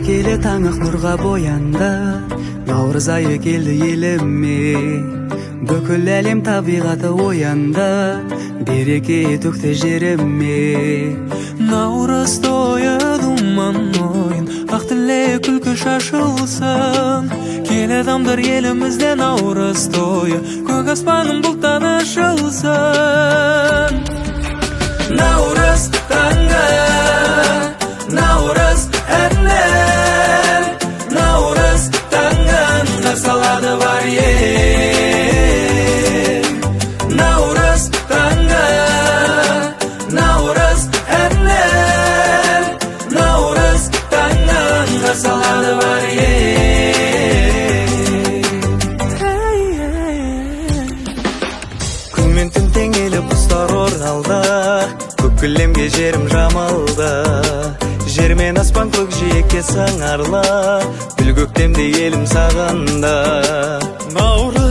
берекелі таң ақ нұрға боянды. Наурыз айы келді еліме, бүкіл әлем табиғаты оянды, береке төкті жеріме. Наурыз тойы думан ойын, ақ тілек күлкі шашылсын. Кел адамдар елімізде наурыз тойы, көк аспаным бұлттан ашылсын. Наурыз таңы, наурыз әннен, наурыз таңын қарсалады бар ел. Наурыз таңы, наурыз әннен, наурыз таңын қарсалады бар ел. Күн мен түн теңеліп құстар оралды, көк кілемге жерім жамалды. Жер мен аспан көк жиекке сыңарлы, гүл көктемде елім сағынды. Наурыз